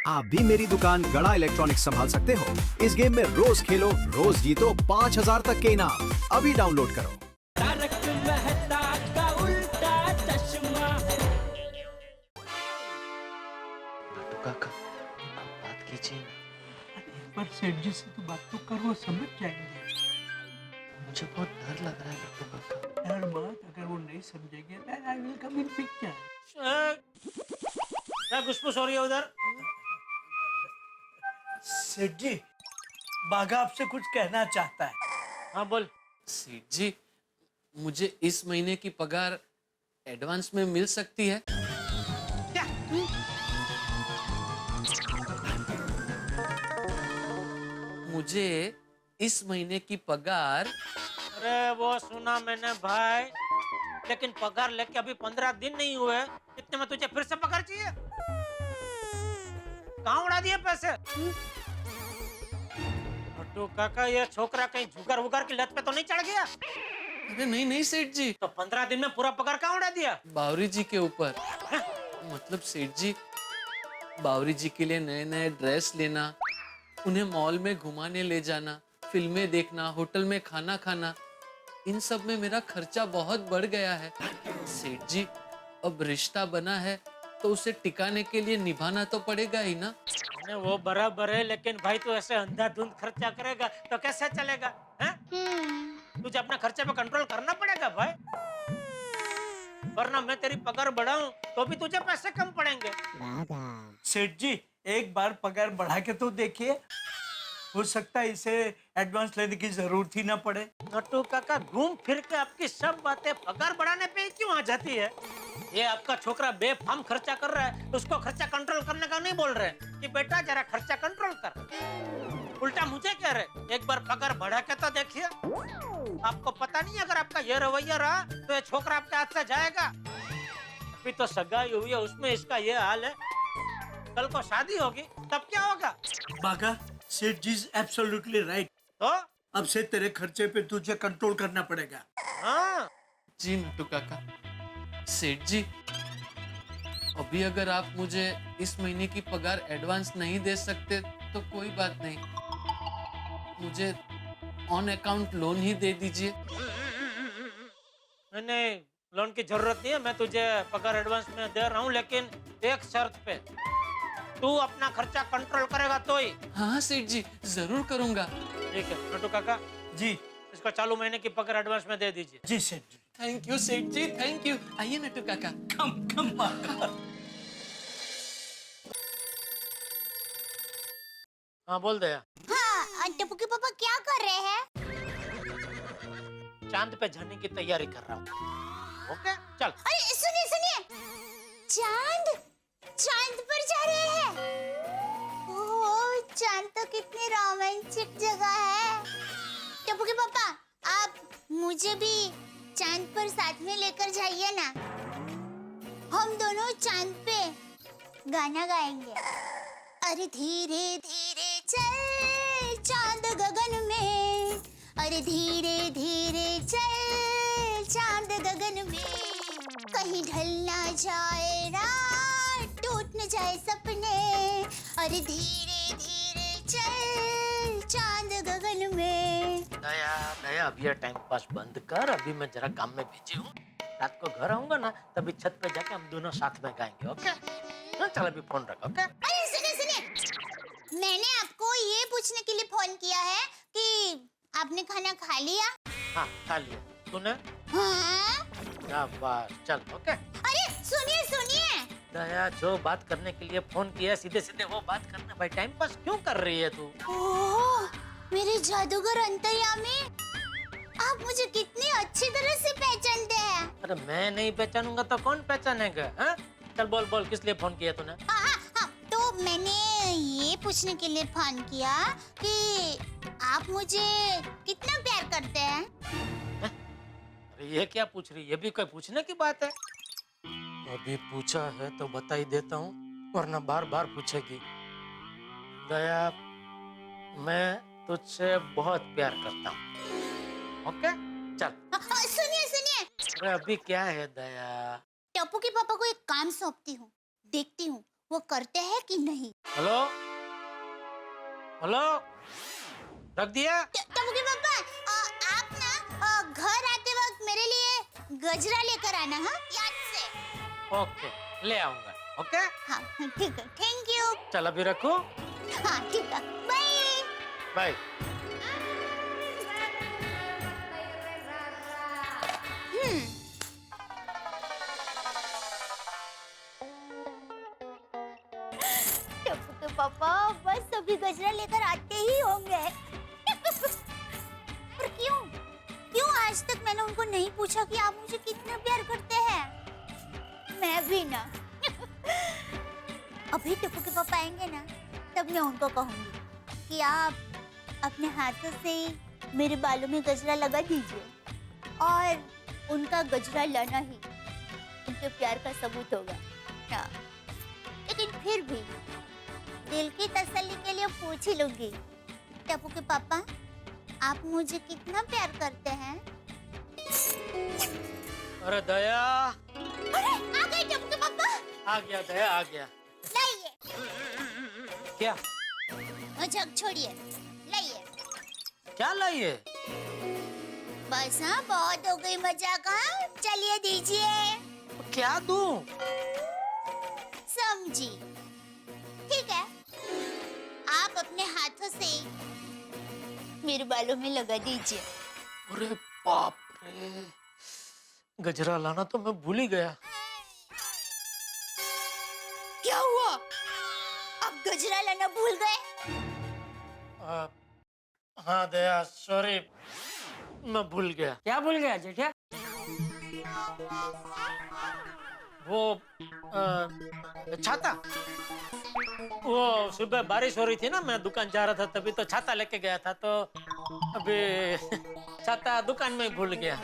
आप भी मेरी दुकान गड़ा इलेक्ट्रॉनिक्स संभाल सकते हो। इस गेम में रोज खेलो, रोज जीतो 5,000 तक के इनाम। अभी डाउनलोड करो। तारक मेहता का उल्टा चश्मा। नाटू काका, आप बात कीजिए ना। पर सेठ जी से तो बात तो कर, वो समझ जाएंगे। मुझे बहुत डर लग रहा है नाटू काका। डर मत, अगर वो नहीं समझेंगे then I will come in picture। क्या घुसपुस हो रही है उधर? सेठ जी, बाघा आपसे कुछ कहना चाहता है। हाँ बोल। सेठ जी, मुझे इस महीने की पगार एडवांस में मिल सकती है? क्या? मुझे इस महीने की पगार। अरे वो सुना मैंने भाई, लेकिन पगार लेके अभी 15 दिन नहीं हुए, इतने में तुझे फिर से पगार चाहिए? कहाँ उड़ा दिए पैसे? नट्टू काका, ये छोकरा कहीं जुगार वुगार की लत पे तो नहीं चढ़ गया? अरे नहीं नहीं सेठ जी, तो 15 दिन में पूरा पगार कहाँ उड़ा दिया? बावरी जी के ऊपर। मतलब सेठ जी, बावरी जी के लिए नए नए ड्रेस लेना, उन्हें मॉल में घुमाने ले जाना, फिल्में देखना, होटल में खाना खाना, इन सब में मेरा खर्चा बहुत बढ़ गया है। सेठ जी, अब रिश्ता बना है तो उसे टिकाने के लिए निभाना तो पड़ेगा ही ना। अरे वो बराबर है, लेकिन भाई तू ऐसे अंधाधुंध खर्चा करेगा तो कैसे चलेगा? हैं? तुझे अपना खर्चे पे कंट्रोल करना पड़ेगा भाई, वरना मैं तेरी पगार बढ़ाऊं तो भी तुझे पैसे कम पड़ेंगे। सेठ जी, एक बार पगार बढ़ा के तो देखिए, हो सकता है इसे एडवांस लेने की जरूरत ही ना पड़े। नट्टू काका, घूम फिर के आपकी सब बातें पगार बढ़ाने पे ही क्यों आ जाती है? ये आपका छोकरा बेफाम खर्चा कर रहा है, उसको खर्चा कंट्रोल करने का नहीं बोल रहे कि बेटा जरा खर्चा कंट्रोल कर। उल्टा मुझे कह रहे एक बार पगार बढ़ा के तो देखिए। आपको पता नहीं, अगर आपका ये रवैया रहा तो ये छोकरा आपके हाथ से जाएगा। अभी तो सगाई हुई है, उसमें इसका ये हाल है, कल को शादी होगी तब क्या होगा? बाघा, सेठ जी इज एब्सोल्युटली राइट। तो अब से तेरे खर्चे पे तुझे कंट्रोल करना पड़ेगा। हाँ, जी नट्टू काका। सेठ जी, अभी अगर आप मुझे इस महीने की पगार एडवांस नहीं दे सकते तो कोई बात नहीं, मुझे ऑन अकाउंट लोन ही दे दीजिए। नहीं, लोन की जरूरत नहीं है, मैं तुझे पगार एडवांस में दे रहा हूँ, लेकिन एक शर्त पे, तू अपना खर्चा कंट्रोल करेगा तो ही। हाँ सेठ जी, जरूर करूंगा। ठीक है नट्टू काका जी इसको चालू महीने की पगार एडवांस में दे दीजिए। जी सेठ जी। थैंक यू सेठ जी, थैंक यू। आइए नट्टू काका। कम बाघा। हाँ बोल दे। हाँ, टप्पू के पापा क्या कर रहे हैं? चांद पे जाने की तैयारी कर रहा हूँ। ओके चल। अरे सुनिए सुनिए, चांद चांद पर जा रहे हैं। ओह, चांद तो कितनी रोमांचिक जगह है। टप्पू के पापा, आप मुझे भी चांद पर साथ में लेकर जाइए ना, हम दोनों चांद पे गाना गाएंगे। अरे धीरे धीरे चल चांद गगन में, अरे धीरे धीरे चल चांद गगन में, कहीं ढल ना जाए रात, टूट न जाए सपने, अरे धीरे धीरे चल चांद गगन में। दया दया, अब ये टाइम पास बंद कर, अभी मैं जरा काम में बिजी हूँ। रात को घर आऊंगा ना, तभी छत पे जाके हम दोनों साथ में गाएंगे। ओके चल, अभी फोन रख। ओके अरे सुनिए सुनिए, मैंने आपको ये पूछने के लिए फोन किया है कि आपने खाना खा लिया? हाँ खा लिया, तूने? हाँ? क्या बात, चल ओके। अरे सुनिए सुनिए, दया, जो बात करने के लिए फोन किया सीधे सीधे वो बात करना भाई, टाइम पास क्यों कर रही है तू? ओह, मेरे जादूगर अंतर्यामी, आप मुझे कितनी अच्छी तरह से पहचानते हैं। अरे मैं नहीं पहचानूंगा तो कौन पहचानेगा? हाँ चल बोल बोल, किस लिए फोन किया तूने? हाँ, तो मैंने ये पूछने के लिए फोन किया कि आप मुझे कितना प्यार करते हैं। अरे ये क्या पूछ रही है? ये भी कोई पूछने की बात है? अभी पूछा है तो बता ही देता हूँ, वरना बार बार पूछेगी। दया, मैं तुझसे बहुत प्यार करता हूँ। ओके चल। सुनिए सुनिए, अरे अभी क्या है दया? टप्पू के पापा को एक काम सौंपती हूँ, देखती हूँ वो करते हैं कि नहीं? हेलो हेलो, रख दिया? टपुके पापा, आप ना घर आते वक्त मेरे लिए गजरा लेकर आना, हाँ, याद से। ओके, ले आऊंगा। ओके, हाँ ठीक है, थैंक यू। चल अभी रखो। हाँ ठीक है, बाय बाय। टपुके पापा बस अभी गजरा लेकर आते ही होंगे। पर क्यों क्यों आज तक मैंने उनको नहीं पूछा कि आप मुझे कितना प्यार करते हैं? मैं भी ना। अभी टपुके पापा आएंगे ना, तब मैं उनको कहूंगी कि आप अपने हाथों से मेरे बालों में गजरा लगा दीजिए, और उनका गजरा लाना ही उनके प्यार का सबूत होगा। हाँ, लेकिन फिर भी दिल की तसल्ली के लिए पूछ ही लूंगी, टपुके पापा आप मुझे कितना प्यार करते हैं? अरे दया, अरे आ गए टपुके पापा। आ गया दया, आ गया। लाइए, क्या मजाक छोड़िए, लाइए। क्या लाइए? बस हाँ, बहुत हो गई मजाक, हाँ, चलिए दीजिए। क्या दूं? समझी, ठीक है, आप अपने हाथों से मेरे बालों में लगा दीजिए। अरे बाप रे, गजरा लाना तो मैं भूल ही गया। क्या हुआ, आप गजरा लाना भूल गए? हाँ दया, सॉरी, मैं भूल गया। क्या भूल गया जेठिया? वो छाता, वो सुबह बारिश हो रही थी ना, मैं दुकान जा रहा था, तभी तो छाता लेके गया था, तो अभी छाता दुकान में ही भूल गया।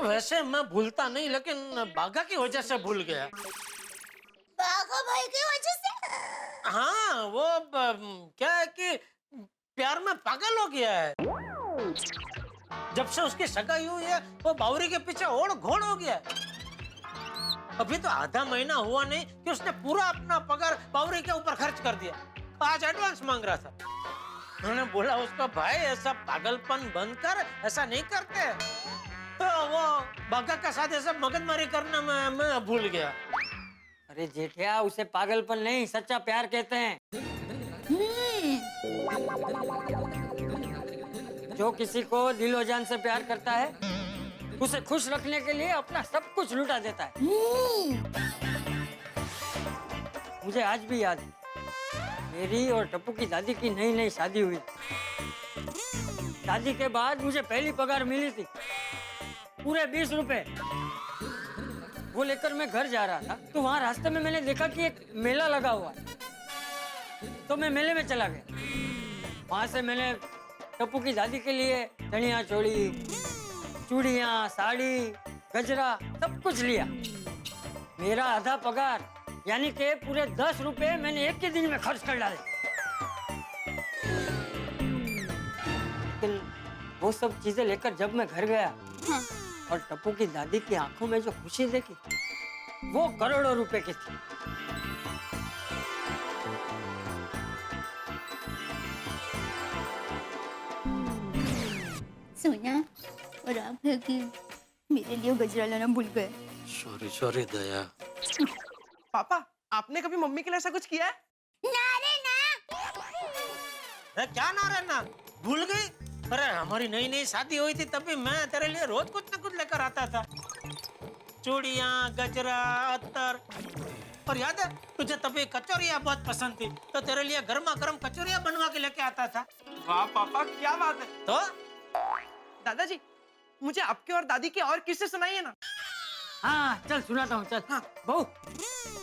वैसे मैं भूलता नहीं, लेकिन बाघा की वजह से भूल गया। बाघा भाई की वजह से? हाँ, वो क्या है कि प्यार में पागल हो गया है। जब से उसकी सगाई हुई है, वो बावरी के पीछे ओढ़ घोड़ हो गया है। अभी तो आधा महीना हुआ नहीं कि उसने पूरा अपना पगार बावरी के ऊपर खर्च कर दिया। आज एडवांस मांग रहा था। मैंने बोला उसका भाई ऐसा पागलपन बंद कर, ऐसा नहीं करते। तो वो बाघा का साथ ऐसा मगजमारी करना मैं भूल गया। अरे जेठिया, उसे पागलपन नहीं, सच्चा प्यार कहते हैं। जो किसी को दिलो जान से प्यार करता है, उसे खुश रखने के लिए अपना सब कुछ लुटा देता है। मुझे आज भी याद है, मेरी और टप्पू की दादी की नई नई शादी हुई। शादी के बाद मुझे पहली पगार मिली थी, पूरे 20 रुपए। वो लेकर मैं घर जा रहा था, तो वहां रास्ते में मैंने देखा कि एक मेला लगा हुआ है। तो मैं मेले में चला गया। वहां से मैंने टप्पू की दादी के लिए चनिया चोली, चूड़ियां, साड़ी, गजरा सब कुछ लिया। मेरा आधा पगार यानी कि पूरे 10 रुपए मैंने एक ही दिन में खर्च कर डाले। लेकिन वो सब चीजें लेकर जब मैं घर गया और टप्पू की दादी की आंखों में जो खुशी देखी, वो करोड़ों रुपए की थी। सोना, और आप है कि मेरे लिए गजरा लाना भूल गए। सॉरी सॉरी दया। पापा, आपने कभी मम्मी के लिए ऐसा कुछ किया है? ना रे ना। अरे क्या ना रे ना, भूल गई? अरे हमारी नई नई शादी हुई थी, तभी मैं तेरे लिए रोज कुछ न कुछ लेकर आता था। चूड़ियां, गजरा, अत्तर। और याद है तुझे तभी कचौरियां बहुत पसंद थी, तो तेरे लिए गर्मा गर्म कचौरियां बनवा के लेके आता था। वाह पापा, क्या बात है। तो दादाजी, मुझे आपके और दादी के और किस्से सुनाइए ना। हाँ चल सुनाता हूँ, चल। हाँ बहू,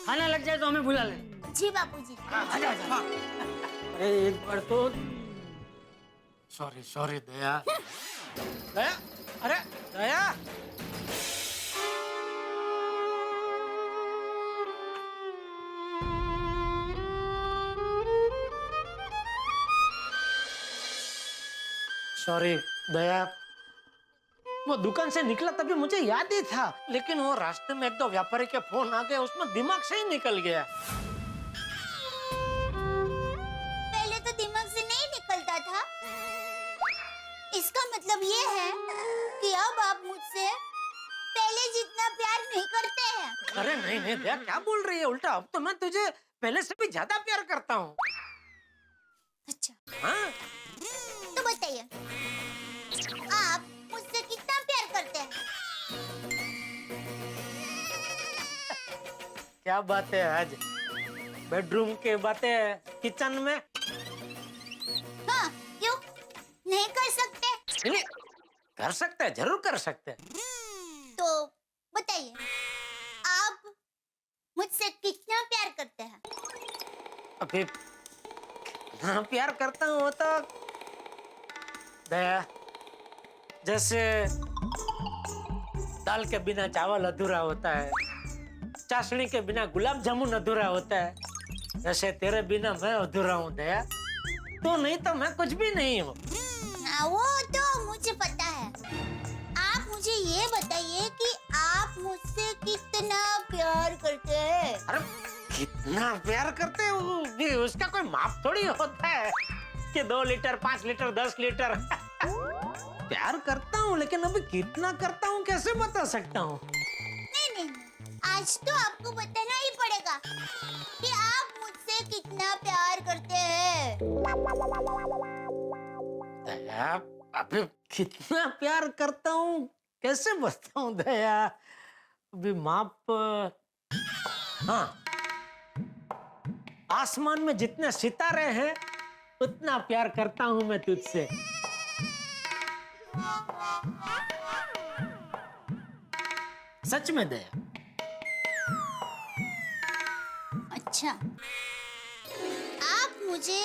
खाना लग जाए तो हमें बुला ले। जी बापूजी। आजा आजा। अरे एक बार तो सॉरी सॉरी दया। दया, अरे दया। सॉरी दया, वो दुकान से निकला तभी मुझे याद ही था, लेकिन वो रास्ते में एक दो व्यापारी के फोन आ गए, उसमें दिमाग से ही निकल गया। अरे नहीं नहीं दया, क्या बोल रही है उल्टा? अब तो मैं तुझे पहले से भी ज्यादा प्यार करता हूँ। अच्छा, हाँ? तो बताइए, आप मुझसे कितना प्यार करते हैं? क्या बात है आज बेडरूम के बातें किचन में? हाँ, क्यों नहीं कर सकते? नहीं, कर सकते हैं, जरूर कर सकते हैं। तो बताइए, आप मुझसे कितना प्यार करते हैं? अभी हाँ प्यार करता हूँ वो तो दया, जैसे दाल के बिना चावल अधूरा होता है, चाशनी के बिना गुलाब जामुन अधूरा होता है, जैसे तेरे बिना मैं अधूरा हूँ दया। तो नहीं तो मैं कुछ भी नहीं हूँ। वो तो मुझे पता है। आप मुझे ये बताइए कि आप मुझसे कितना प्यार करते हैं? अरे कितना प्यार करते हो भी, उसका कोई माप थोड़ी होता है कि 2 लीटर 5 लीटर 10 लीटर प्यार करता हूँ, लेकिन अभी कितना करता हूँ कैसे बता सकता हूँ? नहीं, आज तो आपको बताना ही पड़ेगा कि आप मुझसे कितना प्यार करते हैं। दया, अभी कितना प्यार करता हूँ कैसे बताऊँ दया? अभी माप, हाँ, आसमान में जितने सितारे हैं उतना प्यार करता हूँ मैं तुझसे। सच में दया। अच्छा, आप मुझे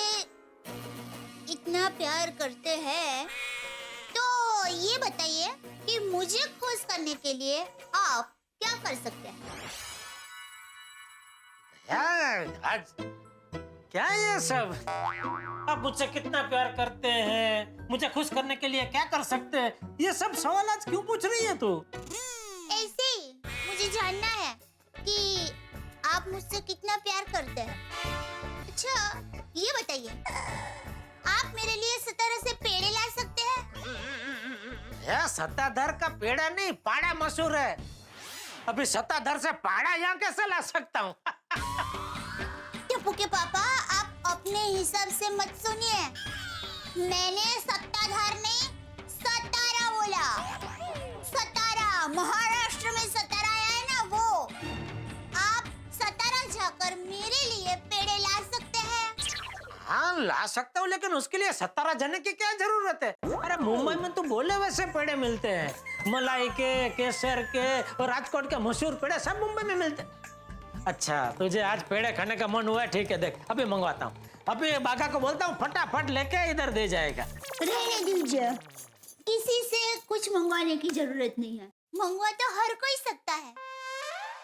इतना प्यार करते हैं, तो ये बताइए कि मुझे खुश करने के लिए आप क्या कर सकते हैं? यार आज क्या ये सब? आप मुझसे कितना प्यार करते हैं, मुझे खुश करने के लिए क्या कर सकते हैं, ये सब सवाल आज क्यों पूछ रही है तू? ऐसे ही मुझे जानना है कि आप मुझसे कितना प्यार करते हैं। अच्छा, ये बताइए, आप मेरे लिए 17 से पेड़े ला सकते हैं? यह सत्ताधर का पेड़ा नहीं, पाड़ा मशहूर है। अभी सत्ताधर से पाड़ा यहाँ कैसे ला सकता हूँ? टप्पू के पापा, आप अपने हिसाब से मत सुनिए। मैंने सत्ताधार नहीं, सतारा बोला। सतारा, महाराष्ट्र में सतारा है ना, वो। आप सतारा जाकर मेरे लिए पेड़े ला सकते हैं? हाँ ला सकता हूँ, लेकिन उसके लिए सतारा जाने की क्या जरूरत है? अरे मुंबई में तो बोले वैसे पेड़े मिलते हैं, मलाई के, केसर के और राजकोट के मशहूर पेड़े सब मुंबई में मिलते हैं। अच्छा, तुझे आज पेड़े खाने का मन हुआ है, ठीक है, देख अभी मंगवाता हूँ। अभी बागा को बोलता हूँ फटाफट लेके इधर दे जाएगा। रहने दीजिए, किसी से कुछ मंगवाने की जरूरत नहीं है। मंगवा तो हर कोई सकता है,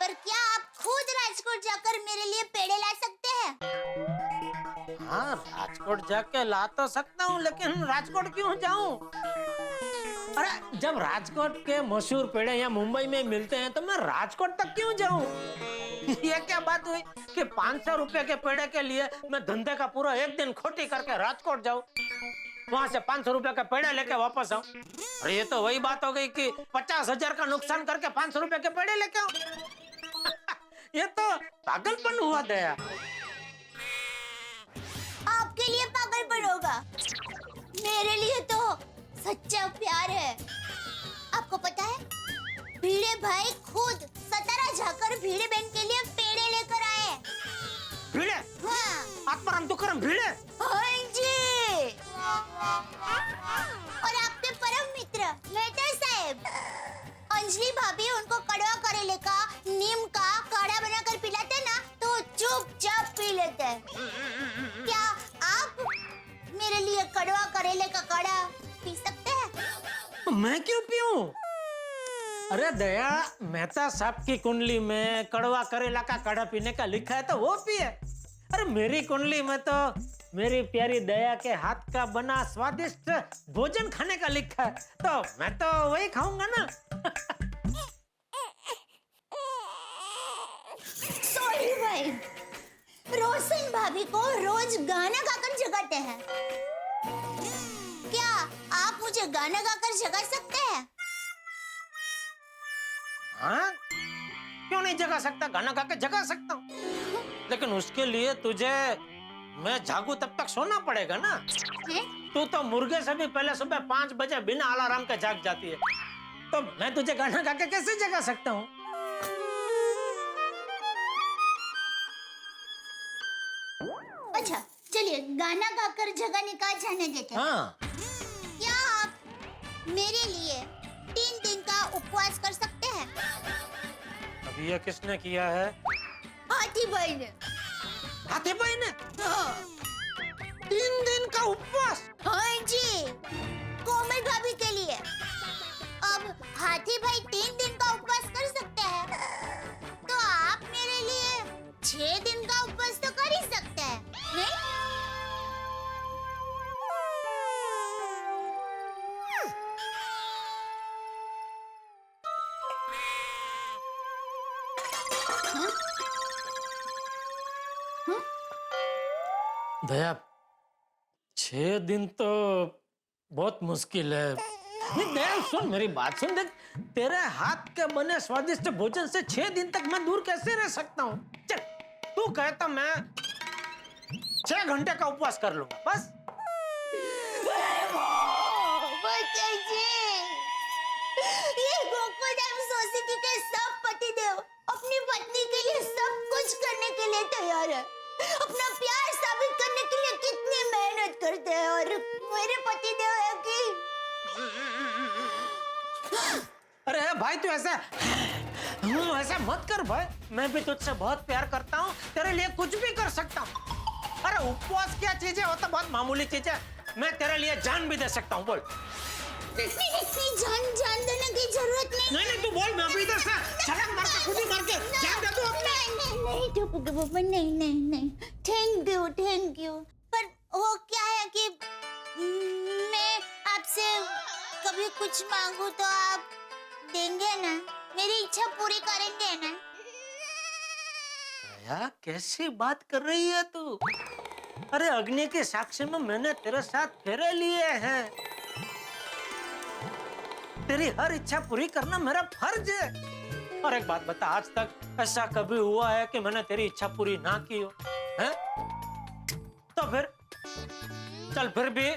पर क्या आप खुद राजकोट जाकर मेरे लिए पेड़े ला सकते हैं? हाँ, राजकोट जाके ला तो सकता हूँ, लेकिन राजकोट क्यों जाऊँ? अरे जब राजकोट के मशहूर पेड़े यहाँ मुंबई में मिलते हैं तो मैं राजकोट तक क्यों जाऊँ? ये क्या बात हुई कि 500 रुपए के पेड़े के लिए मैं धंधे का पूरा एक दिन खोटी करके राजकोट जाऊँ, वहाँ से 500 रुपए का पेड़े लेके वापस आऊँ? अरे ये तो वही बात हो गई कि 50,000 का नुकसान करके 500 रुपए के पेड़े लेके आऊँ। ये तो पागलपन हुआ दया। आपके लिए पागलपन होगा, मेरे लिए तो सच्चा प्यार है। आपको पता है, भीड़े भाई खुद सतारा जाकर भीड़े बहन के लिए पेड़े लेकर आए। भीड़े? हाँ। आत्माराम तुकाराम भीड़े? हाँ जी। और आपके परम मित्र मेहता साहब, अंजलि भाभी उनको कड़वा करेले का, नीम का काढ़ा बनाकर पिलाते ना, तो चुपचाप पी लेते हैं। क्या आप मेरे लिए कड़वा करेले का काढ़ा पी सकते हैं? मैं क्यों पीऊं? अरे दया, मेहता साहब की कुंडली में कड़वा करेला का काढ़ा पीने का लिखा है तो वो पिए। अरे मेरी कुंडली में तो मेरी प्यारी दया के हाथ का बना स्वादिष्ट भोजन खाने का लिखा है, तो मैं तो वही खाऊंगा ना। सॉरी भाई, रोशन भाभी को रोज गाना गाकर जगाते हैं। क्या आप मुझे गाना गाकर जगा सकते हैं? हाँ? क्यों नहीं जगा सकता? गाना गा के जगा सकता हूँ, लेकिन उसके लिए तुझे मैं जागू तब तक सोना पड़ेगा ना। हैं? तू तो मुर्गे से भी पहले सुबह 5 बजे बिना अलार्म के जाग जाती है, तो मैं तुझे गाना गा के कैसे जगा सकता हूँ? अच्छा चलिए गाना गाकर जगाने का जाने देते हैं। हाँ, क्या आप मेरे लिए 3 दिन का उपवास कर सकते हैं? अभी ये किसने किया है? हाथी भाई ने। हाथी भाई ने? हाँ। 3 दिन का उपवास? हाँ जी, कोमल भाभी के लिए। अब हाथी भाई 3 दिन का उपवास कर सकते हैं, तो आप मेरे लिए 6 दिन का उपवास तो कर ही सकते हैं, नहीं? दया, 6 दिन तो बहुत मुश्किल है। नहीं दया, सुन मेरी बात सुन। देख, तेरे हाथ के बने स्वादिष्ट भोजन से 6 दिन तक मैं दूर कैसे रह सकता हूँ? चल, तू कहता मैं 6 घंटे का उपवास कर लूंगा, बस। बच्चा जी, ये गोकुलधाम सोसाइटी के सब पतिदेव अपनी पत्नी के लिए सब कुछ करने के लिए तैयार है। अपना प्यार साबित करने के लिए कितनी मेहनत करते हैं, और मेरे पतिदेव है कि अरे भाई, तू ऐसा मत कर भाई। मैं भी तुझसे बहुत प्यार करता हूँ, तेरे लिए कुछ भी कर सकता हूँ। अरे उपवास क्या चीज है? वो तो बहुत मामूली चीज है। मैं तेरे लिए जान भी दे सकता हूँ, बोल। नहीं, जान देने की जरूरत नहीं। नहीं, तू बोल, मैं अभी इधर से छलांग मार के खुद ही मार के जान दे दूं अपने। नहीं टोपू पापा, नहीं। Thank you. पर वो क्या है कि मैं आपसे कभी कुछ मांगू तो आप देंगे ना? मेरी इच्छा पूरी करेंगे ना? दया, कैसी बात कर रही है तू? अरे अग्नि के साक्षी में मैंने तेरे साथ फेरे लिए हैं। तेरी हर इच्छा पूरी करना मेरा फर्ज है। और एक बात बता, आज तक ऐसा कभी हुआ है कि मैंने तेरी इच्छा पूरी ना की हो? हैं? तो फिर चल, फिर भी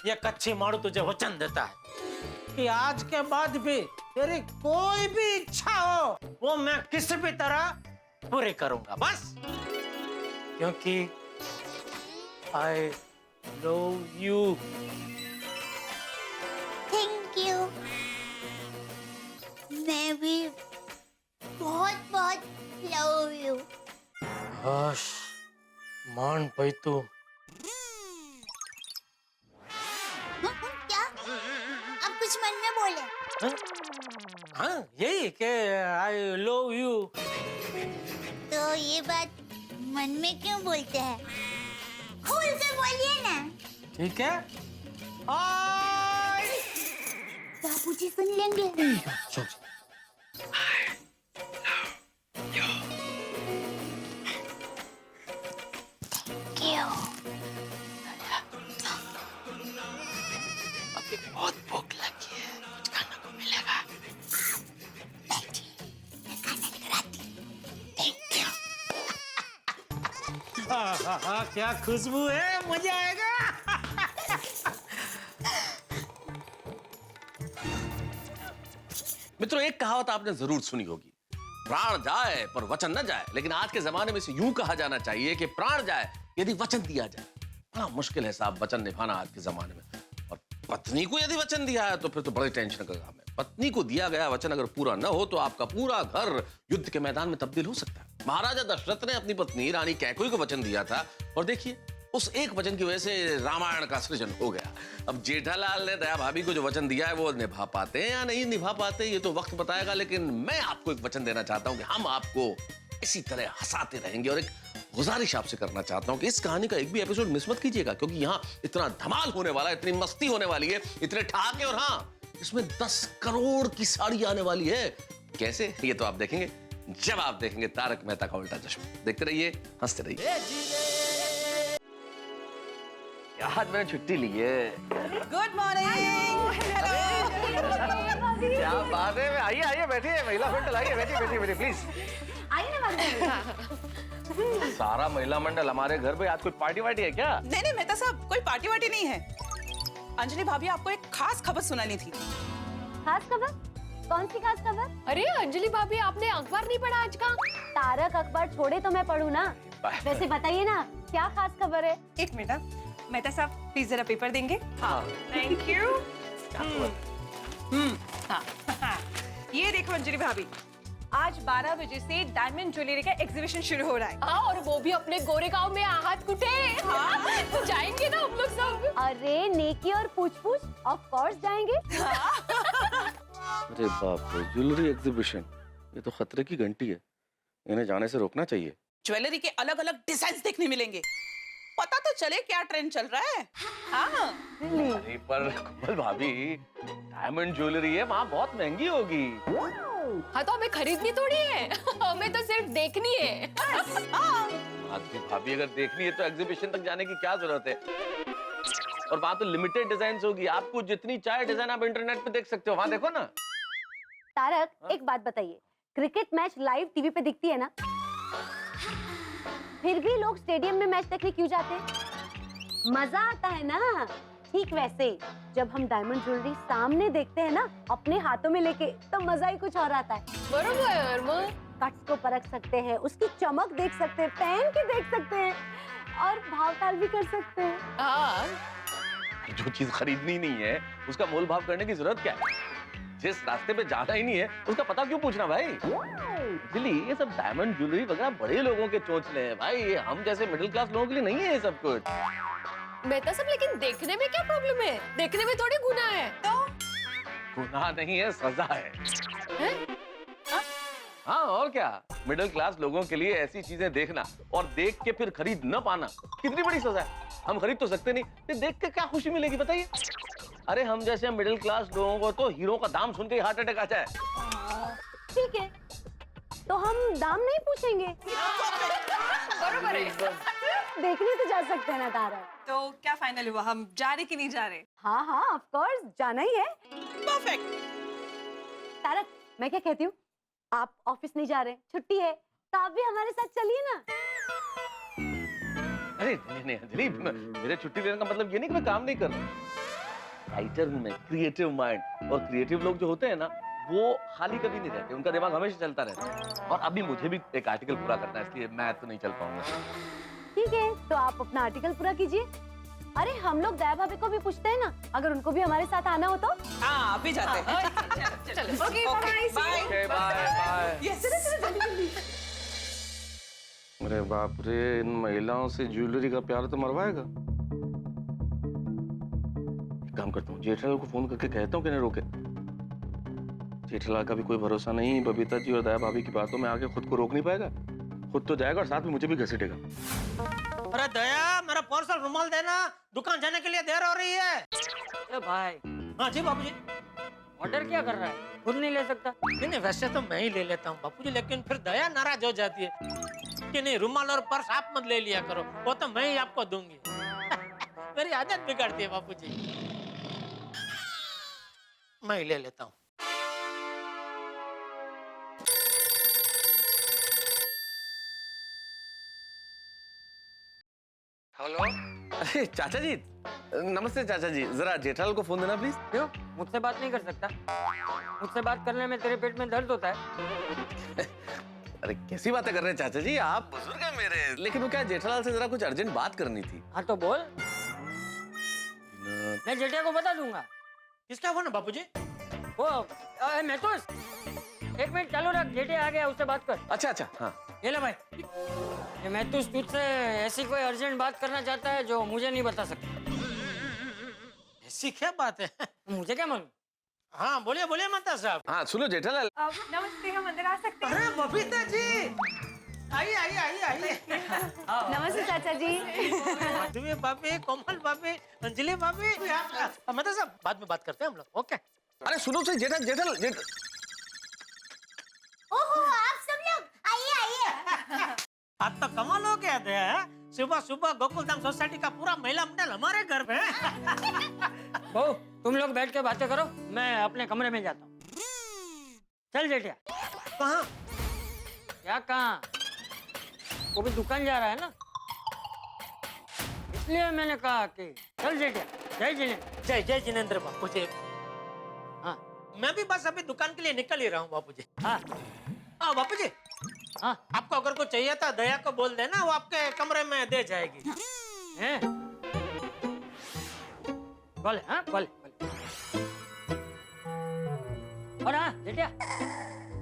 ये कच्ची मारू तुझे वचन देता है कि आज के बाद भी तेरी कोई भी इच्छा हो वो मैं किसी भी तरह पूरी करूंगा, बस। क्योंकि I love you. Thank you. मैं भी बहुत लव यू। बस मान पाई तू। क्या आप कुछ मन में बोले? हाँ, यही कि आई लव यू। तो ये बात मन में क्यों बोलते हैं? खोल कर बोलिए ना। ठीक है। बाबूजी सुन लेंगे। क्यों? अभी बहुत भूख लगी है, कुछ खाने को मिलेगा? हाँ, क्या खुशबू है, मजा आएगा। मित्रों, एक कहावत आपने जरूर सुनी होगी, प्राण जाए पर वचन न जाए। लेकिन आज के जमाने में इसे यूं कहा जाना चाहिए कि प्राण जाए यदि वचन दिया जाए। बड़ा मुश्किल है साहब वचन निभाना आज के जमाने में। और पत्नी को यदि वचन दिया है तो फिर तो बड़ी टेंशन का काम है। पत्नी को दिया गया वचन अगर पूरा न हो तो आपका पूरा घर युद्ध के मैदान में तब्दील हो सकता है। महाराजा दशरथ ने अपनी पत्नी रानी कैकेयी को वचन दिया था, और देखिए उस एक वचन की वजह से रामायण का सृजन हो गया। अब जेठालाल ने दया भाभी को जो वचन दिया है वो निभा पाते हैं या नहीं निभा पाते ये तो वक्त बताएगा। लेकिन मैं आपको एक वचन देना चाहता हूं कि हम आपको इसी तरह हंसाते रहेंगे। और एक गुजारिश आपसे करना चाहता हूं कि इस कहानी का एक भी एपिसोड मिस मत कीजिएगा, क्योंकि यहाँ इतना धमाल होने वाला है, इतनी मस्ती होने वाली है, इतने ठहाके। और हाँ, इसमें 10 करोड़ की साड़ी आने वाली है। कैसे, ये तो आप देखेंगे जब आप देखेंगे तारक मेहता का उल्टा चश्मा। देखते रहिए, हंसते रहिए। आज मैंने छुट्टी ली है। Good morning. भाभी। क्या बात है, आइए आइए बैठिए, महिला मंडल आइए, बैठिए बैठिए बैठिए प्लीज। आइए ना भाभी। सारा महिला मंडल हमारे घर पे, आज कोई पार्टी वार्टी है क्या? नहीं नहीं मेहता साहब, कोई पार्टी वार्टी नहीं है। अंजलि भाभी आपको एक खास खबर सुनानी थी। खास खबर? कौन सी खास खबर? अरे अंजलि भाभी, आपने अखबार नहीं पढ़ा आज का? तारक अखबार छोड़े तो मैं पढ़ूं ना। वैसे बताइए ना, क्या खास खबर है? एक मिनट मेहता साहब, प्लीज जरा पेपर देंगे। हाँ थैंक यू। हाँ ये देखो अंजलि भाभी, आज 12 बजे से डायमंड ज्वेलरी का एग्जीबिशन शुरू हो रहा है। हाँ, और वो भी अपने गोरेगांव में आहत कुटे। हाँ। तो जाएंगे ना हम लोग सब। अरे नेकी और पूछ-पूछ ऑफ कोर्स जाएंगे। अरे बाप रे, ज्वेलरी एग्जीबिशन, ये तो खतरे की घंटी है, इन्हें जाने से रोकना चाहिए। ज्वेलरी के अलग अलग डिजाइन देखने मिलेंगे, पता तो चले क्या ट्रेंड चल रहा है। हाँ अरे पर कमल भाभी, डायमंड ज्वेलरी है, वहाँ बहुत महंगी होगी। हाँ तो हमें खरीदनी थोड़ी है, हमें तो सिर्फ देखनी है। भाभी अगर देखनी है तो एग्जीबिशन तक जाने की क्या जरूरत है? और वहाँ तो लिमिटेड डिजाइन होगी, आपको जितनी चाहे डिजाइन आप इंटरनेट पे देख सकते हो, वहाँ देखो ना। तारक, एक बात बताइए, क्रिकेट मैच लाइव टीवी पे दिखती है ना, फिर भी लोग स्टेडियम में मैच देखने क्यों जाते हैं? मजा आता है ना। ठीक वैसे ही जब हम डायमंड ज्वेलरी सामने देखते हैं ना, अपने हाथों में लेके, तो मजा ही कुछ और आता है। बरोबर मग। कट्स को परख सकते हैं, उसकी चमक देख सकते हैं, पहन के देख सकते हैं, और भावताल भी कर सकते हैं। हाँ जो चीज खरीदनी नहीं है उसका मोल भाव करने की जरूरत क्या है? जिस रास्ते पे जाना ही नहीं है उसका पता क्यों पूछना भाई? एक्चुअली ये सब डायमंड ज्वेलरी वगैरह बड़े लोगों के चोंचले हैं भाई, ये हम जैसे मिडिल क्लास लोगों के लिए नहीं है ये सब कुछ। बेटा सब, लेकिन देखने में क्या प्रॉब्लम है? देखने में थोड़ी गुनाह है। तो गुनाह नहीं है, सजा है। हाँ और क्या, मिडिल क्लास लोगों के लिए ऐसी चीजें देखना और देख के फिर खरीद न पाना कितनी बड़ी सजा है। हम खरीद तो सकते नहीं, फिर देख के क्या खुशी मिलेगी बताइए? अरे हम जैसे मिडिल क्लास लोगों को तो हीरो का दाम सुन के हार्ट अटैक आ जाए। ठीक है, तो हम दाम नहीं पूछेंगे। बरोबर है। देखने तो जा सकते हैं ना तारक। तो क्या फाइनल हुआ, हम जा रहे कि नहीं जा रहे? हाँ हाँ ऑफ कोर्स जाना ही है। परफेक्ट। तारक, मैं क्या कहती हूँ, आप ऑफिस नहीं जा रहे, छुट्टी है, तो आप भी हमारे साथ चलिए ना। अरे नहीं नहीं अंजलि, मेरे छुट्टी लेने का मतलब ये नहीं कि मैं काम नहीं कर रहा। राइटर हूं मैं, क्रिएटिव माइंड, और क्रिएटिव लोग जो होते हैं ना वो खाली कभी नहीं रहते, उनका दिमाग हमेशा चलता रहता है। और अभी मुझे भी एक आर्टिकल पूरा करना है, इसलिए मैं तो नहीं चल पाऊंगा। ठीक है, तो आप अपना आर्टिकल पूरा कीजिए। अरे हम लोग दया भाभी को भी पूछते हैं ना, अगर उनको भी हमारे साथ आना हो तो। हाँ अभी जाते हैं। चलो okay bye okay bye bye. जल्दी जल्दी। अरे बाप रे, इन महिलाओं से ज्वेलरी का प्यार तो मरवाएगा। एक काम करता हूँ, जेठालाल को फोन करके कहता हूँ कि नहीं रोके। जेठालाल का भी कोई भरोसा नहीं, बबीता जी और दया भाभी की बातों में आके खुद को रोक नहीं पाएगा, खुद तो जाएगा और साथ में मुझे भी घसीटेगा। अरे दया, मेरा पर्स और रुमाल देना, दुकान जाने के लिए देर हो रही है। अरे भाई, हाँ जी बाबूजी। ऑर्डर क्या कर रहा है? खुद नहीं ले सकता? नहीं नहीं, वैसे तो मैं ही ले लेता हूँ बापूजी, लेकिन फिर दया नाराज हो जाती है कि नहीं रुमाल और पर्स आप मत ले लिया करो, वो तो मैं ही आपको दूंगी। मेरी आदत बिगाड़ती है बापूजी, मैं ही ले लेता हूँ। हेलो, अरे चाचा जी, नमस्ते चाचा जी, जरा जेठालाल को फोन देना प्लीज। क्यों? मुझसे बात नहीं कर सकता? मुझसे बात करने में तेरे पेट में दर्द होता है? अरे कैसी बातें कर रहे हैं चाचा जी, आप बुजुर्ग हैं मेरे, लेकिन वो क्या जेठालाल से जरा कुछ अर्जेंट बात करनी थी। हाँ तो बोल, मैं जेठिया को बता दूंगा। किसका फोन है बापूजी? वो मैं तो एक मिनट चालू रख, जेठिया आ गया, उससे बात कर। अच्छा अच्छा, हाँ ये ले भाई, ये मैं तो तुझसे ऐसी कोई अर्जेंट बात करना चाहता है जो मुझे नहीं बता सकता। ऐसी क्या बात है? मुझे क्या मालूम? हाँ बोलिए बोलिए माता साहब। हाँ सुनो जेठालाल, नमस्ते, हम अंदर आ सकते हैं? अरे बबीता जी, आइए आइए आइए आइए। नमस्ते चाचा जी। माधवी भाभी, कोमल भाभी, अंजलि भाभी, माता साहब बाद में बात करते हैं हम लोग, ओके? अरे सुनो से जेठालाल ओहो, आप सब लोग आइए आइए। आज तो कमाल हो गया दया, सुबह सुबह गोकुलधाम सोसाइटी का पूरा महिला मंडल हमारे घर पे। बहू, तुम लोग बैठ के बातें करो, मैं अपने कमरे में जाता हूँ। चल जेठिया। कहाँ? क्या कहाँ? वो भी दुकान जा रहा है ना, इसलिए मैंने कहा कि चल जेठिया। जय जिनेन्द्र। जय जिनेन्द्र बापू जी। हाँ मैं भी बस अभी दुकान के लिए निकल ही रहा हूँ बापू जी। हाँ हाँ बापू जी, हाँ आपको अगर कुछ चाहिए था दया को बोल देना, वो आपके कमरे में दे जाएगी। हैं? बोले हाँ बोले। और हाँ जेठिया,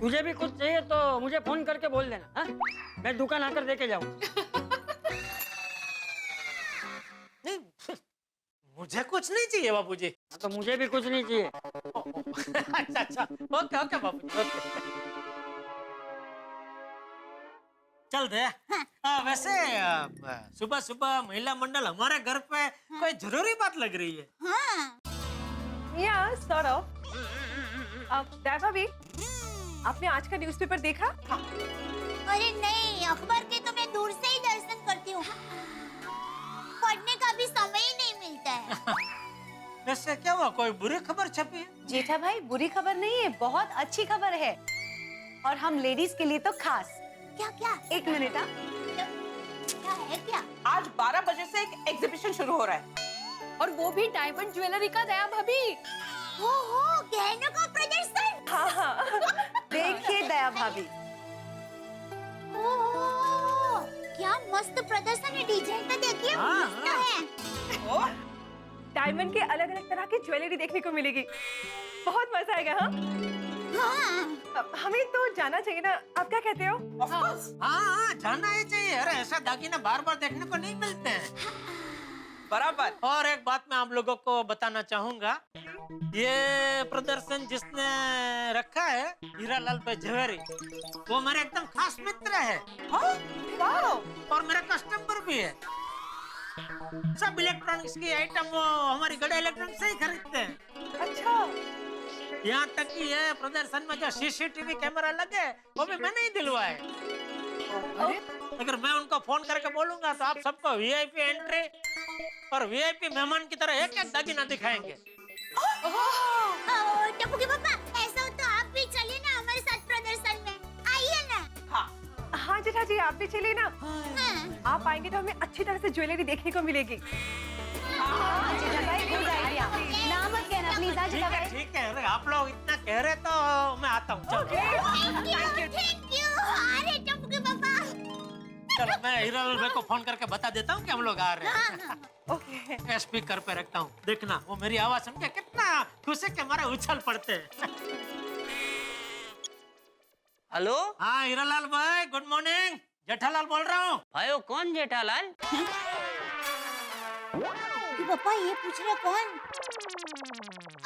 तुझे भी कुछ चाहिए तो मुझे फोन करके बोल देना। हाँ, मैं दुकान आकर देके जाऊंगा। नहीं, मुझे कुछ नहीं चाहिए बापू जी। तो मुझे भी कुछ नहीं चाहिए। अच्छा ओके ओके बापू जी, ओके। चल दे। वैसे सुबह सुबह महिला मंडल हमारे घर पे कोई जरूरी बात लग रही है। हाँ या सॉर्ट ऑफ। दया भाभी, आपने आज का न्यूज़पेपर देखा? अरे नहीं, अखबार के तो मैं दूर से ही दर्शन करती हूँ, पढ़ने का भी समय ही नहीं मिलता है। वैसे क्या हुआ, कोई बुरी खबर छपी है? जेठा भाई, बुरी खबर नहीं है, बहुत अच्छी खबर है, और हम लेडीज के लिए तो खास। क्या क्या? एक मिनट। क्या है क्या? आज 12 बजे से एक एग्जीबिशन शुरू हो रहा है, और वो भी डायमंड ज्वेलरी का। दया भाभी, हो गहनों का प्रदर्शन। हाँ। देखिए दया भाभी, ओह, क्या मस्त प्रदर्शन है, डिजाइन तो देखिए मस्त है। डायमंड के अलग अलग तरह की ज्वेलरी देखने को मिलेगी, बहुत मजा आएगा। हाँ, हमें तो जाना चाहिए ना, आप क्या कहते हो? हाँ, जाना ही चाहिए। अरे ऐसा दागिना बार बार देखने को नहीं मिलते हैं। बराबर। और एक बात मैं आप लोगों को बताना चाहूंगा, ये प्रदर्शन जिसने रखा है हीरालाल भाई जवेरी, वो मेरे एकदम खास मित्र है। और मेरा कस्टमर भी है। सब इलेक्ट्रॉनिक्स की आइटम वो हमारी गड़ा इलेक्ट्रॉनिक्स से ही खरीदते हैं। अच्छा। यहाँ तक कि ये प्रदर्शन में जो सीसीटीवी कैमरा लगे वो भी मैंने ही दिलवाए। अगर मैं उनको फोन करके बोलूंगा तो आप सबको वीआईपी एंट्री और वीआईपी मेहमान की तरह एक एक दागिना दिखाएंगे। टप्पू के पापा, ऐसा हो तो आप भी चलिए ना हमारे साथ प्रदर्शन में, आइए ना। हाँ जेठा जी, आप भी चलिए ना। आप आएंगे तो हमें अच्छी तरह से ज्वेलरी देखने को मिलेगी। जेठा भाई गुड आइडिया, ना मत कहना प्लीज। जेठा भाई ठीक है, अरे आप लोग इतना कह रहे तो मैं आता हूँ। चलो थैंक यू। अरे टप्पू के पापा, चलो मैं हीरालाल भाई को फोन करके बता देता हूँ कि हम लोग आ रहे हैं। ओके। स्पीकर पे रखता हूँ, देखना वो मेरी आवाज सुन के कितना खुशी के मारे उछल पड़ते हैं। हेलो हाँ हीरालाल भाई, गुड मॉर्निंग। जेठालाल बोल रहा हूँ। भाइयों, कौन जेठालाल? पापा ये पूछ रहे कौन?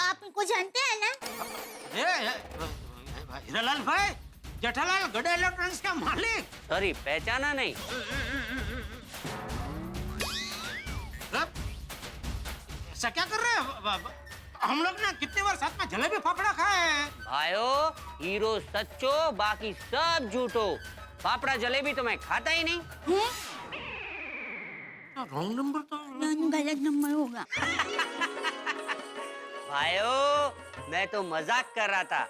आप इनको जानते हैं ना? हीरालाल भाई, जेठालाल गड़ा इलेक्ट्रॉनिक्स का मालिक। सॉरी, पहचाना नहीं। ऐसा क्या कर रहे हैं? हम लोग ना कितनी बार साथ में जलेबी फाफड़ा खाए हैं। भाइयों, हीरो सच्चो, बाकी सब झूठो। पापड़ा जलेबी तो मैं खाता ही नहीं। रॉन्ग नंबर तो गलत नंबर होगा। भाइयों, मैं तो मजाक कर रहा था।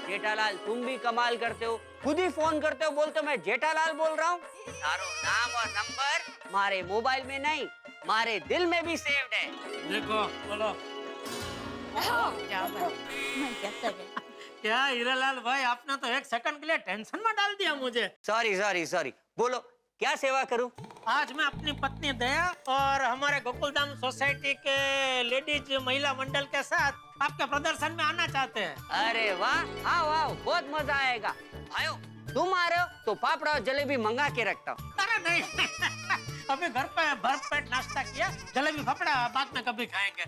जेठालाल, तुम भी कमाल करते हो, खुद ही फोन करते हो, बोलते हो मैं जेठालाल बोल रहा हूँ। तारो नाम और नंबर मारे मोबाइल में नहीं, मारे दिल में भी सेव्ड है। देखो, बोलो। क्या हीरालाल भाई, आपने तो एक सेकंड के लिए टेंशन में डाल दिया मुझे। सॉरी, बोलो क्या सेवा करूं? आज मैं अपनी पत्नी दया और हमारे गोकुलधाम सोसाइटी के लेडीज महिला मंडल के साथ आपके प्रदर्शन में आना चाहते हैं। अरे वाह, आओ, बहुत मजा आएगा। भाइयों, तुम आ रहे हो तो पापड़ा और जलेबी मंगा के रखता हूँ। अरे नहीं, अभी घर पे भर पेट नाश्ता किया, जलेबी फाफड़ा बाद में कभी खाएंगे।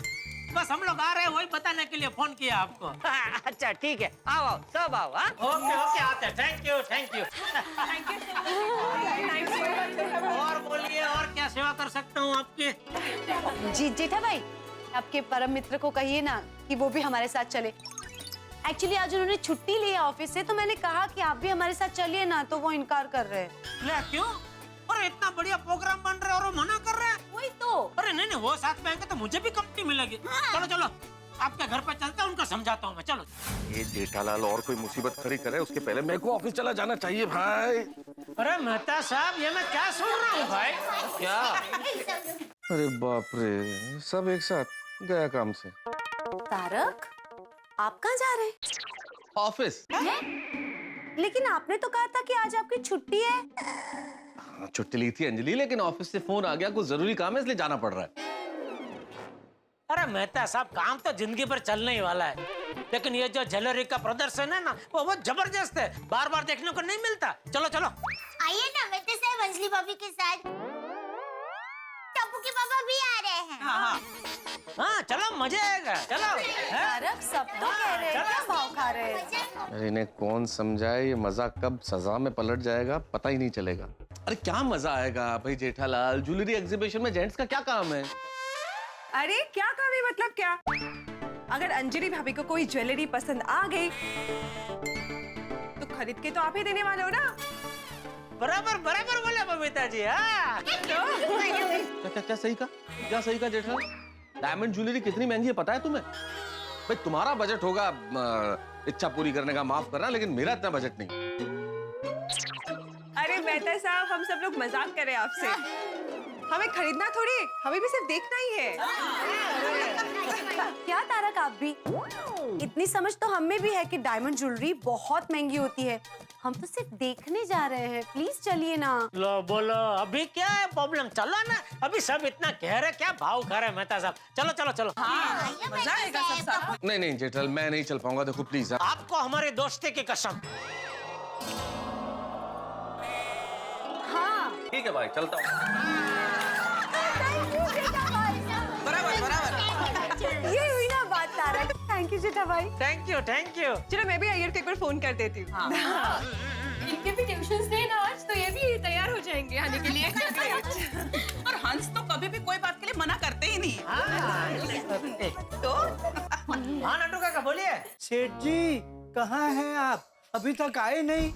बस हम लोग आ रहे हैं, वही बताने के लिए फोन किया आपको। अच्छा ठीक है, आओ सब आओ। हाँ ओके आते हैं। Thank you. और बोलिए, और क्या सेवा कर सकता हूँ आपकी? जी जेठा भाई, आपके परम मित्र को कहिए ना कि वो भी हमारे साथ चले। एक्चुअली आज उन्होंने छुट्टी ली है ऑफिस से, तो मैंने कहा कि आप भी हमारे साथ चलिए ना, तो वो इनकार कर रहे हैं। ले क्यों? अरे इतना बढ़िया प्रोग्राम बन रहा है और वो मना कर रहा है। वही तो। अरे नहीं, वो साथ में आएंगे तो मुझे भी कंपनी मिलेगी। चलो आपके घर पे चलते हैं, उनको समझाता हूँ मैं। चलो। ये जेठालाल और कोई मुसीबत खड़ी करे उसके पहले मेरे को ऑफिस चला जाना चाहिए भाई। अरे मेहता साहब, ये मैं क्या सुन रहा हूँ भाई? क्या? अरे बाप रे, सब एक साथ गया काम से। तारक, आप कहाँ जा रहे हैं? ऑफिस। लेकिन आपने तो कहा था कि आज आपकी छुट्टी है। हाँ, छुट्टी ली थी अंजलि, लेकिन ऑफिस से फोन आ गया, कुछ जरूरी काम है इसलिए जाना पड़ रहा है। अरे मेहता साहब, काम तो जिंदगी भर चलने ही वाला है, लेकिन ये जो ज्वेलरी का प्रदर्शन है ना, वो बहुत जबरदस्त है, बार बार देखने को नहीं मिलता। चलो चलो। आइए ना मेहता साहब, अंजलि भाभी के साथ टप्पू के पापा भी आ रहे हैं। हाँ चलो, मजा आएगा। चलो। तारक, सब तो कह रहे हैं, क्या भाव खा रहे हैं? अरे इन्हें कौन समझाए, ये मजा कब सजा में पलट जाएगा पता ही नहीं चलेगा। अरे क्या मजा आएगा भाई जेठालाल, ज्वेलरी एग्जीबिशन में जेंट्स का क्या काम है? अरे क्या काम है, मतलब क्या? अगर अंजलि भाभी को कोई ज्वेलरी पसंद आ गई तो खरीद के तो आप ही देने वाले हो ना। बराबर बराबर बोले बबीता जी। हाँ क्या सही का? क्या सही का जेठालाल? डायमंड ज्वेलरी कितनी महंगी है पता है तुम्हें? भाई तुम्हारा बजट होगा इच्छा पूरी करने का, माफ करना, लेकिन मेरा इतना बजट नहीं। अरे मेहता साहब, हम सब लोग मजाक कर रहे हैं आपसे। हमें खरीदना थोड़ी, हमें भी सिर्फ देखना ही है। क्या तारक, आप भी? इतनी समझ तो हम में भी है कि डायमंड ज्वेलरी बहुत महंगी होती है। हम तो सिर्फ देखने जा रहे हैं, प्लीज चलिए ना। लो बोलो, अभी क्या है प्रॉब्लम? चलो ना, अभी सब इतना कह रहे, क्या भाव खा रहे मेहता साहब। चलो चलो चलो। मजा आएगा सब साथ। नहीं जेठालाल, मैं नहीं चल पाऊंगा, देखो प्लीज। आपको हमारे दोस्ती की कसम। हाँ, ठीक है भाई, चलता हूँ। ये हुई ना बात तारक। थैंक यू जेठा भाई। Thank you thank you. चलो मैं भी अय्यर को एक बार फोन कर देती हूँ। इनके भी ट्यूशन थे ना आज, तो ये भी तैयार हो जाएंगे आने के लिए। और हंस तो कभी भी कोई बात के लिए मना करते ही नहीं। तो हाँ नटू काका बोलिए। सेठ जी कहाँ हैं आप? अभी तक आए नहीं।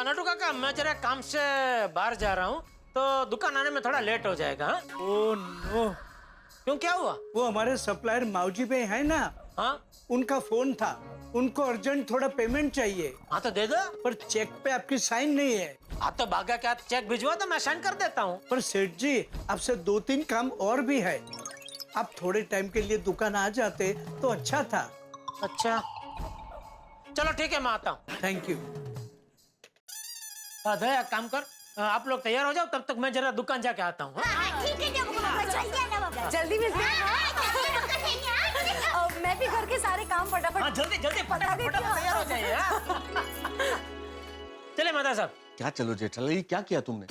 नटू काका, मैं जरा काम से बाहर जा रहा हूँ, तो दुकान आने में थोड़ा लेट हो जाएगा। हाँ? Oh no. क्यों, क्या हुआ? वो हमारे सप्लायर माऊजी भाई है ना, हाँ उनका फोन था, उनको अर्जेंट थोड़ा पेमेंट चाहिए। हाँ तो दे दो। पर चेक पे आपकी साइन नहीं है। आप तो भागा के हाथ चेक भिजवा दो, मैं साइन कर देता हूँ। पर सेठ जी, आपसे 2-3 काम और भी है। आप थोड़े टाइम के लिए दुकान आ जाते तो अच्छा था। अच्छा चलो ठीक है, मैं आता हूँ। Thank you. दया काम कर, आप लोग तैयार हो जाओ, तब तक मैं जरा दुकान जाके आता हूँ। ठीक है टप्पू पापा, जल्दी आना बाबा। जल्दी मिलते हैं। मैं भी घर के सारे काम फटाफट। हाँ जल्दी जल्दी फटाफट तैयार हो जाइए। चले माता साहब। क्या चलो जेठालाल, ये क्या किया तुमने?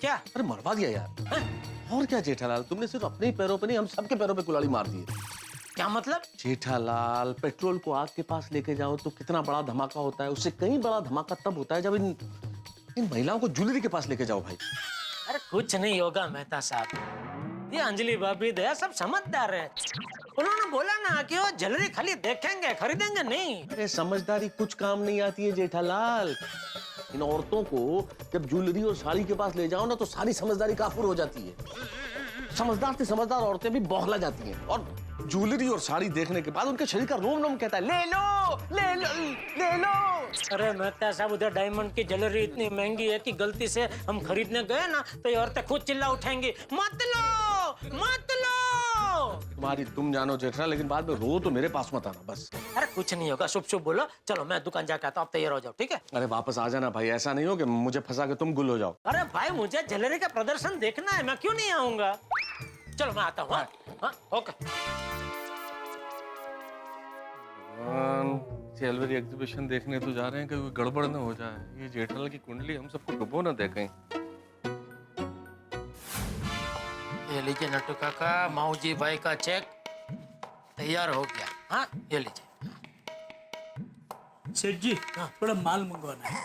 क्या? अरे मरवा दिया यार। और क्या जेठालाल, तुमने सिर्फ अपने ही पैरों पे नहीं, हम सबके पैरों पे कुल्हाड़ी मार दी है। क्या मतलब? जेठालाल, पेट्रोल को आग के पास लेके जाओ तो कितना बड़ा धमाका होता है, उससे कहीं बड़ा धमाका तब होता है जब इन महिलाओं को ज्वेलरी के पास लेके जाओ भाई। अरे कुछ नहीं होगा मेहता साहब, ये अंजलि भाभी दया सब समझदार है। उन्होंने बोला ना कि वो ज्वेलरी खाली देखेंगे, खरीदेंगे नहीं। अरे समझदारी कुछ काम नहीं आती है जेठालाल। इन औरतों को जब ज्वेलरी और साड़ी के पास ले जाओ ना, तो सारी समझदारी काफूर हो जाती है। समझदार से समझदार औरतें भी बौखला जाती हैं, और ज्वेलरी और साड़ी देखने के बाद उनके शरीर का रोम रोम कहता है ले लो ले लो ले लो। अरे मेहता साहब, उधर डायमंड की ज्वेलरी इतनी महंगी है कि गलती से हम खरीदने गए ना, तो ये औरतें खुद चिल्ला उठाएंगी, मत लो मत लो। तुम्हारी तुम जानो जेठा, लेकिन बाद में रो तो मेरे पास मत आना बस। अरे कुछ नहीं होगा, शुभ शुभ बोलो। चलो मैं दुकान जाके आता हूँ, आप तैयार हो जाओ, ठीक है? अरे वापस आ जाना भाई, ऐसा नहीं हो कि मुझे फंसा के तुम गुल हो जाओ। अरे भाई, मुझे ज्वेलरी का प्रदर्शन देखना है, मैं क्यों नहीं आऊंगा। चलो मैं आता हूँ। हाँ ओके। ज्वेलरी एग्जीबिशन देखने तो जा रहे हैं, कहीं गड़बड़ न हो जाए। ये जेठालाल की कुंडली हम सबको डुबो न दे कहीं। ये लीजिए नट्टू काका, माऊजी भाई का चेक तैयार हो गया। हाँ ये लीजिए। सेठ जी, थोड़ा माल मंगवाना है,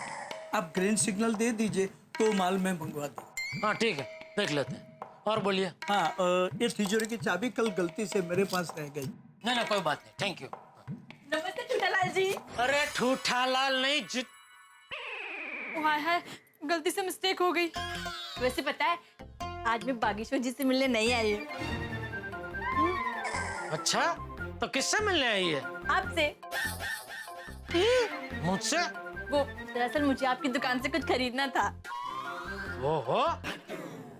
आप ग्रीन सिग्नल दे दीजिए तो माल मैं मंगवा दूँ। हाँ ठीक है, देख लेते हैं। और बोलिए। हाँ, ये तिजोरी की चाबी कल गलती से मेरे पास रह गई। नहीं कोई बात नहीं, थैंक यू। नमस्ते ठूठालाल जी। अरे ठूठालाल नहीं, हाय हाय, गलती से मिस्टेक हो गई। वैसे पता है, आज मैं बागेश्वर जी से मिलने नहीं आई हूँ। अच्छा तो किससे मिलने आई है? आपसे। मुझसे? वो दरअसल मुझे आपकी दुकान से कुछ खरीदना था। ओहो,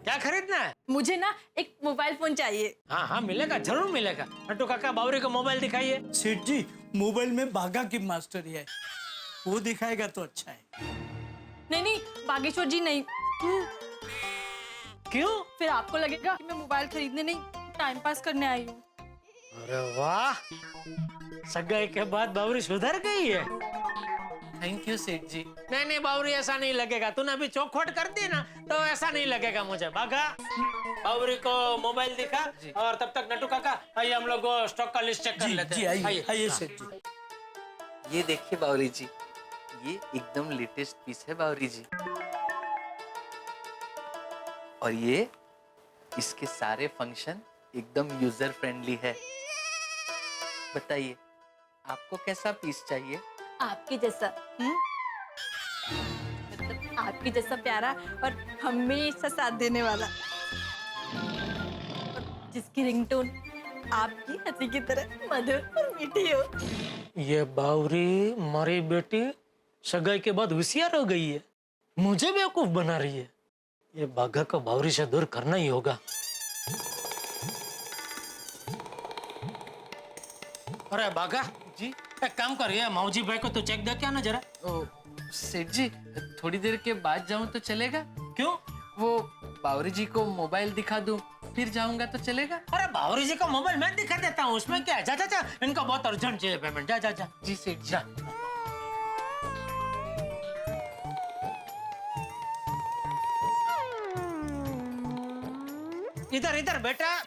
क्या खरीदना है? मुझे ना एक मोबाइल फोन चाहिए। हाँ हाँ मिलेगा, जरूर मिलेगा। नट्टू काका बावरी को मोबाइल दिखाइए। सेठ जी मोबाइल में बाघा की मास्टरी है, वो दिखाएगा तो अच्छा है। नहीं नहीं बागेश्वर जी नहीं। क्यों? फिर आपको लगेगा कि मैं मोबाइल खरीदने नहीं टाइम पास करने आई हूँ। अरे वाह, सगाई के बाद बावरी सुधर गई है। थैंक यू सेठ जी। नहीं नहीं बावरी, ऐसा नहीं लगेगा। तूने अभी चौखट कर दी ना, तो ऐसा नहीं लगेगा मुझे। भागा, बावरी को मोबाइल दिखा, और तब तक नट्टू काका आइए हम लोग स्टॉक का लिस्ट चेक कर लेते हैं। जी आइए आइए सेठ जी। ये देखिए बावरी जी, ये एकदम लेटेस्ट पीस है बावरी जी। और ये इसके सारे फंक्शन एकदम यूजर फ्रेंडली है। बताइए आपको कैसा पीस चाहिए? आपके जैसा। मतलब आपके जैसा प्यारा और हमेशा साथ देने वाला, और जिसकी रिंगटोन आपकी हंसी की तरह मधुर और मीठी हो। ये बावरी हमारी बेटी सगाई के बाद होशियार हो गई है, मुझे बेवकूफ बना रही है। ये बाघा को बावरी से दूर करना ही होगा। अरे बाघा जी एक काम कर, ये मौजी भाई को तू चेक दे क्या ना जरा। ओ सेठ जी, थोड़ी देर के बाद जाऊं तो चलेगा? क्यों? वो बावरी जी को मोबाइल दिखा दूं फिर जाऊंगा तो चलेगा? अरे बावरी जी का मोबाइल मैं दिखा देता हूँ, उसमें क्या है। जा जा जा, इनका बहुत अर्जेंट चाहिए पेमेंट। जा जा जा। जी सेठ जी। जा। इधर इधर बेटा,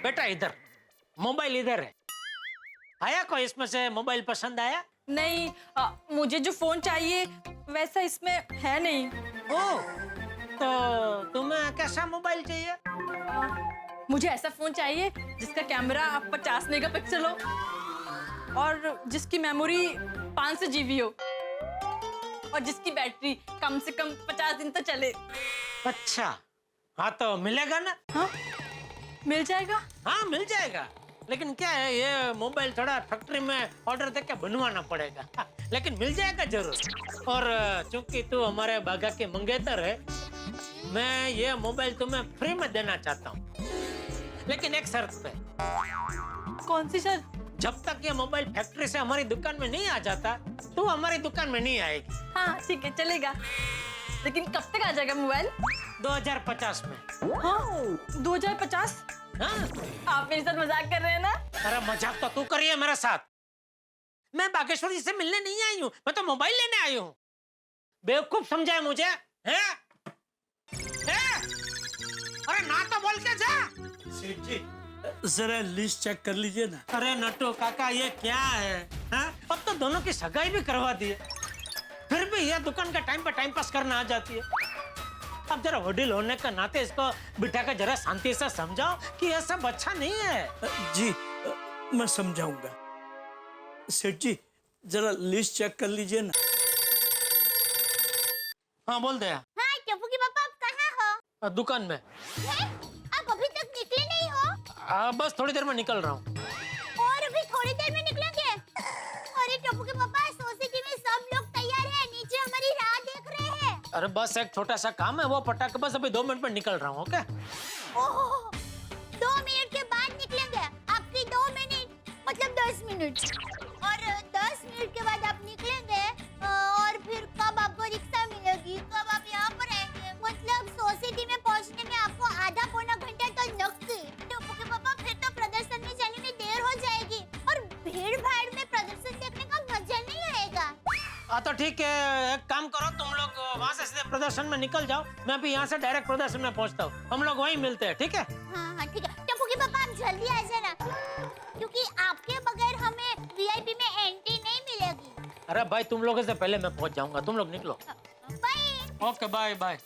बेटा इधर, मोबाइल इधर है। आया कोई इसमें से मोबाइल पसंद आया? नहीं मुझे जो फोन चाहिए वैसा इसमें है नहीं। ओ, तो तुम्हें कैसा मोबाइल चाहिए? मुझे ऐसा फोन चाहिए जिसका कैमरा 50 मेगापिक्सल हो और जिसकी मेमोरी 500 GB हो और जिसकी बैटरी कम से कम 50 दिन तो चले। अच्छा, हाँ तो मिलेगा ना? हाँ मिल जाएगा। हाँ मिल जाएगा, लेकिन क्या है ये मोबाइल थोड़ा फैक्ट्री में ऑर्डर देके बनवाना पड़ेगा। हाँ, लेकिन मिल जाएगा जरूर। और चूंकि तू हमारे बाघा के मंगेतर है, मैं ये मोबाइल तुम्हें फ्री में देना चाहता हूँ, लेकिन एक शर्त पे। कौन सी शर्त? जब तक ये मोबाइल फैक्ट्री से हमारी दुकान में नहीं आ जाता, तू हमारी दुकान में नहीं आएगी। हाँ ठीक है चलेगा, लेकिन कब तक आ जाएगा मोबाइल? 2050 में। हाँ 2050? हाँ? आप मेरे साथ मजाक कर रहे हैं ना? अरे मजाक तो तू करिए मेरे साथ। मैं बागेश्वरी से मिलने नहीं आई हूँ, मैं तो मोबाइल लेने आई हूँ। बेवकूफ समझा है मुझे? हैं? अरे ना तो बोल के जा। सेठ जी जरा लिस्ट चेक कर लीजिए ना। अरे नट्टू काका ये क्या है? हाँ? अब तो दोनों की सगाई भी करवा दी है, फिर भी यह दुकान का टाइम पे टाइम पास करना आ जाती है। अब जरा वडील होने का नाते इसको बिठा कर जरा शांति से समझाओ कि यह सब अच्छा नहीं है। जी मैं समझाऊंगा। सेठ जी जरा लिस्ट चेक कर लीजिए ना। हाँ बोल दे। हाँ टप्पू के पापा आप कहाँ हो? दुकान में। हैं? आप अभी तक निकले नहीं हो? बस थोड़ी देर में निकल रहा हूँ। और अभी थोड़ी देर में निकलेंगे? अरे टप्पू के पापा सोसाइटी में सब लोग तैयार हैं, नीचे हमारी राह देख रहे हैं। अरे बस एक छोटा सा काम है, वो पटा के बस अभी 2 मिनट में निकल रहा हूँ। ओके? ओह 2 मिनट के बाद निकलेंगे? आपकी 2 मिनट मतलब 10 मिनट, और 10 मिनट के बाद आप निकलेंगे और फिर कब आपको रिक्शा मिलेगी, कब आप यहाँ पर आएंगे? मतलब सोसाइटी में पहुँचने में आपको आधा पौना घंटा तो नक्की। टप्पू के पापा फिर तो प्रदर्शन में जाने में देर हो जाएगी और भीड़ भाड़ में प्रदर्शन देखने का मजा नहीं आएगा। हाँ तो ठीक है, एक काम करो तुम लोग वहाँ से सीधे प्रदर्शन में निकल जाओ, मैं भी यहाँ से डायरेक्ट प्रदर्शन में पहुँचता हूँ। हम लोग वहीं मिलते हैं, ठीक है? हाँ हाँ ठीक है। टप्पू के पापा आप जल्दी आ जाना, क्योंकि आपके बगैर हमें वीआईपी में एंट्री नहीं मिलेगी। अरे भाई तुम लोगों से पहले मैं पहुँच जाऊंगा, तुम लोग निकलो। बाय। Okay bye bye.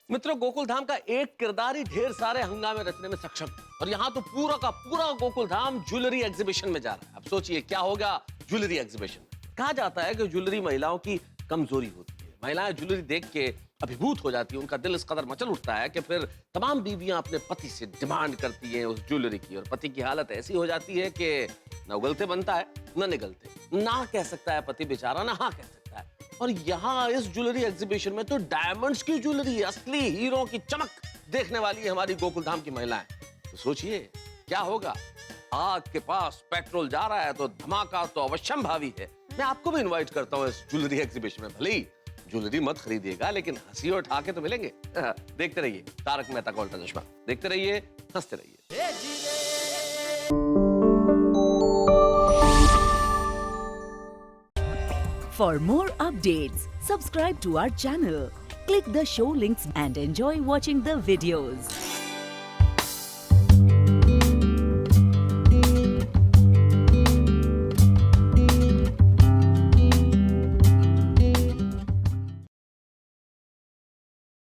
मित्रों, गोकुल धाम का एक किरदार ही ढेर सारे हंगामे रचने में सक्षम है, और यहाँ तो पूरा का पूरा गोकुल धाम ज्वेलरी एग्जीबिशन में जा रहा है। अब सोचिए क्या होगा ज्वेलरी एग्जीबिशन। कहा जाता है कि ज्वेलरी महिलाओं की कमजोरी होती है, महिलाएं ज्वेलरी देख के अभिभूत हो जाती है, उनका दिल इस कदर मचल उठता है कि फिर तमाम बीवियां अपने पति से डिमांड करती हैं उस ज्वेलरी की, और पति की हालत ऐसी हो जाती है कि न उगलते बनता है न निगलते, ना कह सकता है पति बेचारा, ना हाँ कह सकता है। और यहाँ इस ज्वेलरी एग्जीबिशन में तो डायमंड्स की ज्वेलरी, असली हीरो की चमक देखने वाली है हमारी गोकुलधाम की महिलाएं। तो सोचिए क्या होगा। आग के पास पेट्रोल जा रहा है तो धमाका तो अवश्यम भावी है। मैं आपको भी इनवाइट करता हूँ इस ज्वेलरी एग्जीबिशन में। भले ही ज्वेलरी मत खरीदिएगा, लेकिन हंसी और ठहाके तो मिलेंगे। देखते रहिए तारक मेहता का उल्टा चश्मा, देखते रहिए, हंसते रहिए। For more updates, subscribe to our channel, click the show links and enjoy watching the videos.